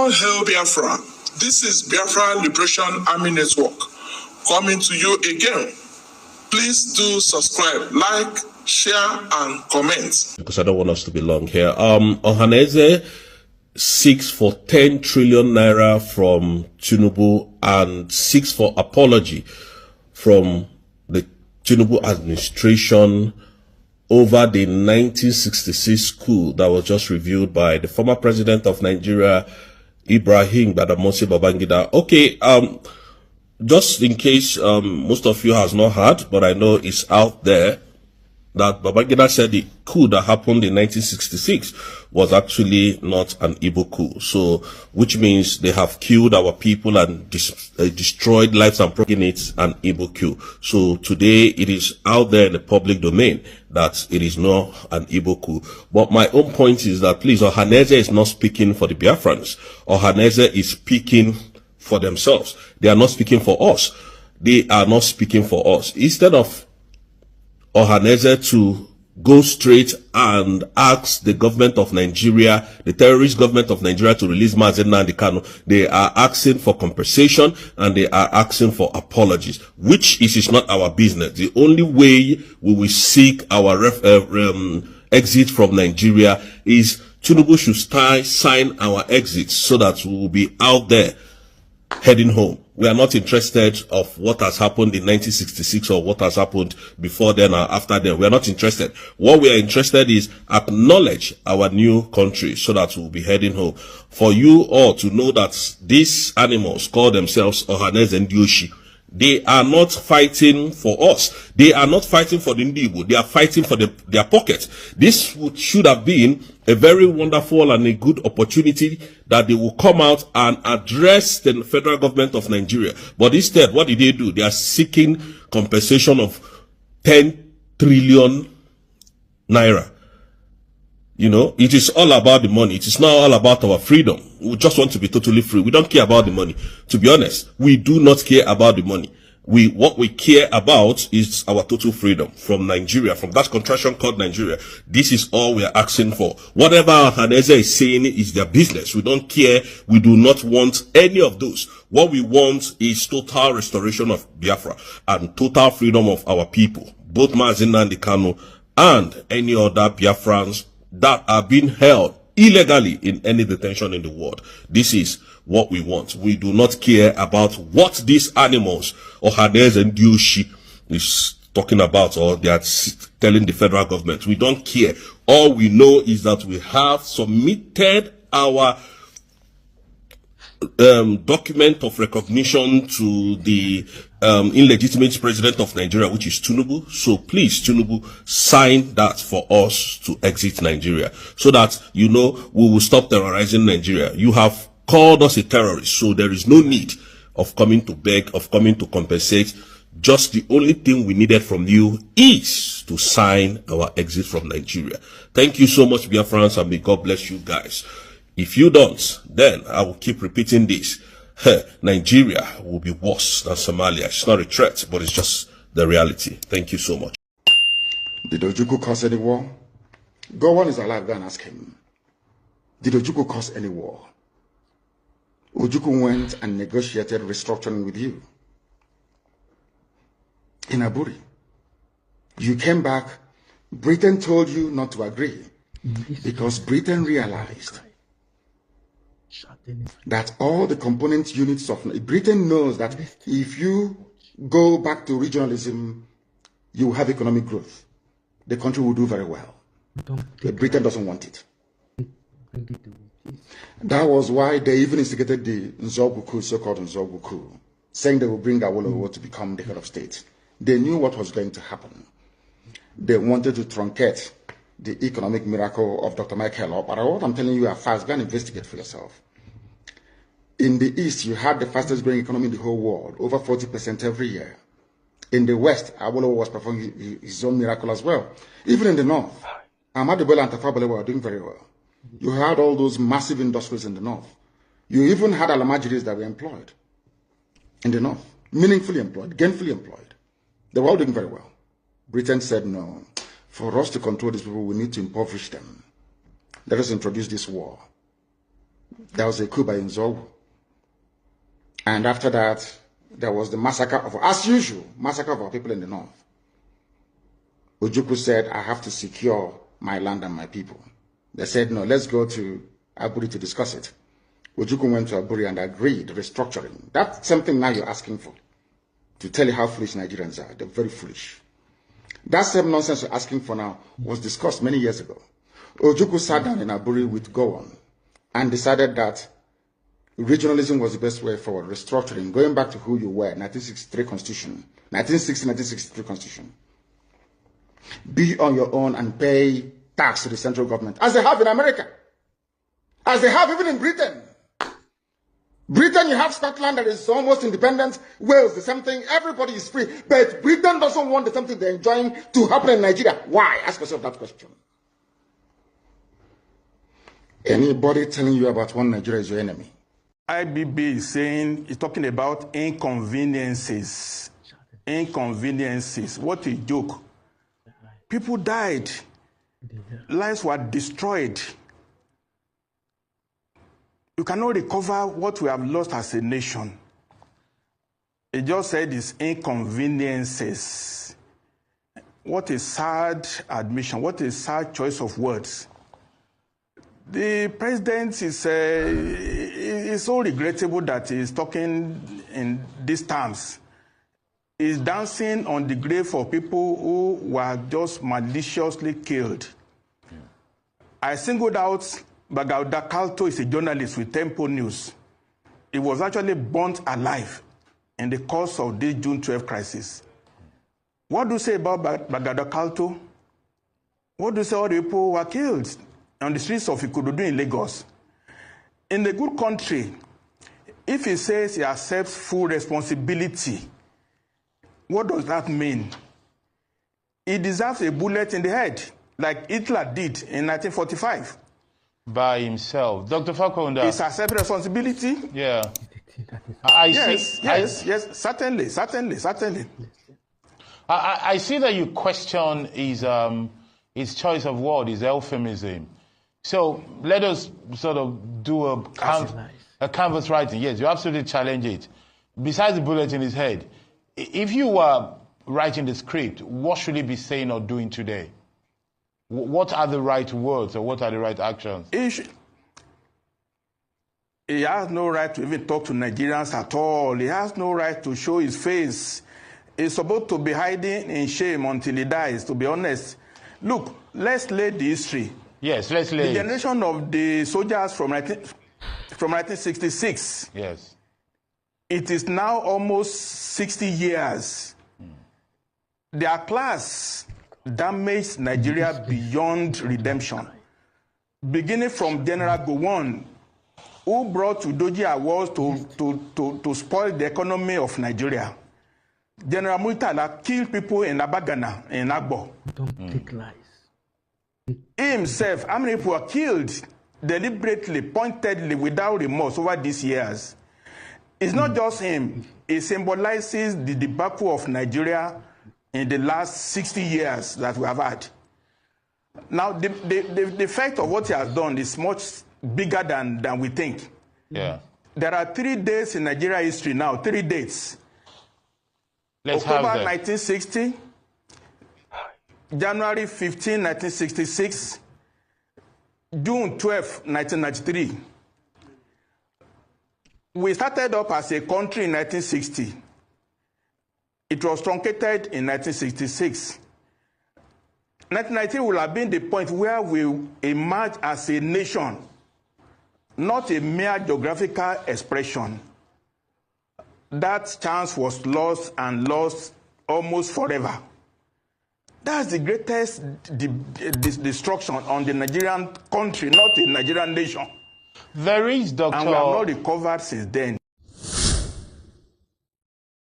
All hail Biafra. This is Biafra Liberation Army Network coming to you again. Please do subscribe, like, share, and comment. Because I don't want us to be long here. Ohaneze seeks for 10 trillion naira from Tinubu and seeks for apology from the Tinubu administration over the 1966 coup that was just reviewed by the former president of Nigeria, Ibrahim Badamasi Babangida. Okay, just in case most of you has not heard, but I know it's out there, that Babangida said the coup that happened in 1966 was actually not an Igbo coup. So, which means they have killed our people and destroyed lives and property. It's an Igbo coup. So today it is out there in the public domain that it is not an Igbo coup. But my own point is that, please, Ohaneze is not speaking for the Biafrans. Ohaneze is speaking for themselves. They are not speaking for us. They are not speaking for us. Instead of Ohaneze to go straight and ask the government of Nigeria, the terrorist government of Nigeria, to release Mazen Nnamdi Kanu, they are asking for compensation and they are asking for apologies, which is not our business. The only way we will seek our exit from Nigeria is Tinubu should sign our exit so that we will be out there heading home. We are not interested of what has happened in 1966 or what has happened before then or after then. We are not interested. What we are interested is acknowledge our new country so that we'll be heading home. For you all to know that these animals call themselves Ohaneze and Yoshi. They are not fighting for us. They are not fighting for the Ndigbo. They are fighting for their pockets. This should have been a very wonderful and a good opportunity that they will come out and address the federal government of Nigeria. But instead, what did they do? They are seeking compensation of 10 trillion naira. You know, it is all about the money. It is not all about our freedom. We just want to be totally free. We don't care about the money. To be honest, we do not care about the money. What we care about is our total freedom from Nigeria, from that contraction called Nigeria. This is all we are asking for. Whatever Ohaneze is saying is their business. We don't care. We do not want any of those. What we want is total restoration of Biafra and total freedom of our people, both Mazen Nnamdi Kanu and any other Biafrans that are being held illegally in any detention in the world. This is what we want. We do not care about what these animals, Ohaneze and Yoshi, is talking about, or they are telling the federal government. We don't care. All we know is that we have submitted our document of recognition to the illegitimate president of Nigeria, which is Tinubu. So please, Tinubu, sign that for us to exit Nigeria so that, you know, we will stop terrorizing Nigeria. You have called us a terrorist, so there is no need of coming to beg, of coming to compensate. Just the only thing we needed from you is to sign our exit from Nigeria. Thank you so much, Biafrans, and may God bless you guys. If you don't, then I will keep repeating this. Nigeria will be worse than Somalia. It's not a threat, but it's just the reality. Thank you so much. Did Ojukwu cause any war? Gowon is alive, go and ask him. Did Ojukwu cause any war? Ojukwu went and negotiated restructuring with you. In Aburi. You came back, Britain told you not to agree. Because Britain realized that all the component units of Britain knows that if you go back to regionalism, you will have economic growth. The country will do very well. But Britain doesn't want it. That was why they even instigated the Nzogbu coup, so-called Nzogbu coup, saying they will bring Awolowo to become the head of state. They knew what was going to happen. They wanted to truncate the economic miracle of Dr. Michael Opp. But what I'm telling you are fast. Go and investigate for yourself. In the East, you had the fastest growing economy in the whole world, over 40% every year. In the West, Awolowo was performing his own miracle as well. Even in the North, Ahmadu Bello and Tafawa Balewa were doing very well. You had all those massive industries in the North. You even had Alamajiris that were employed in the North, meaningfully employed, gainfully employed. They were all doing very well. Britain said, no, for us to control these people, we need to impoverish them. Let us introduce this war. There was a coup by Nzogwu. And after that, there was the massacre of, as usual, massacre of our people in the north. Ojukwu said, I have to secure my land and my people. They said, no, let's go to Aburi to discuss it. Ojukwu went to Aburi and agreed restructuring. That's something now you're asking for. To tell you how foolish Nigerians are. They're very foolish. That same nonsense you're asking for now was discussed many years ago. Ojukwu sat down in Aburi with Gowon and decided that regionalism was the best way forward, restructuring, going back to who you were, 1963 Constitution, 1960-1963 Constitution. Be on your own and pay tax to the central government, as they have in America, as they have even in Britain. Britain, you have Scotland that is almost independent, Wales, the same thing, everybody is free, but Britain doesn't want the same thing they're enjoying to happen in Nigeria. Why? Ask yourself that question. Anybody telling you about one Nigeria is your enemy? IBB is saying, he's talking about inconveniences. Inconveniences. What a joke. People died. Lives were destroyed. You cannot recover what we have lost as a nation. He just said it's inconveniences. What a sad admission. What a sad choice of words. The president is so regrettable that he's talking in these terms. He's dancing on the grave of people who were just maliciously killed. Yeah. I singled out Bagauda Kalto is a journalist with Tempo News. He was actually burnt alive in the course of this June 12 crisis. What do you say about Bagauda Kalto? What do you say all the people who were killed on the streets of Ikododu in Lagos? In the good country, if he says he accepts full responsibility, what does that mean? He deserves a bullet in the head, like Hitler did in 1945. By himself. Dr. Fakonda. It's accepting responsibility? Yeah. Yes, certainly. I see that you question his choice of word, his euphemism. So let us sort of do a canvas writing. Yes, you absolutely challenge it. Besides the bullet in his head, if you were writing the script, what should he be saying or doing today? What are the right words or what are the right actions? He has no right to even talk to Nigerians at all. He has no right to show his face. He's supposed to be hiding in shame until he dies, to be honest. Look, let's lay the history. Yes, let's lay the generation of the soldiers from 1966. Yes. It is now almost 60 years. Their class damaged Nigeria beyond redemption. Beginning from General Gowon, who brought Udoji Awards to spoil the economy of Nigeria. General Murtala killed people in Abagana, in Agbo. Don't take lies. He himself, how many people were killed deliberately, pointedly, without remorse over these years? It's not just him. It symbolizes the debacle of Nigeria in the last 60 years that we have had. Now, the effect of what he has done is much bigger than we think. Yeah. There are 3 dates in Nigeria history now, 3 dates. Let's October have that. 1960, January 15, 1966, June 12, 1993. We started up as a country in 1960. It was truncated in 1966. 1990 will have been the point where we emerge as a nation, not a mere geographical expression. That chance was lost and lost almost forever. That's the greatest destruction on the Nigerian country, not the Nigerian nation. There is, Dr. And we have not recovered since then.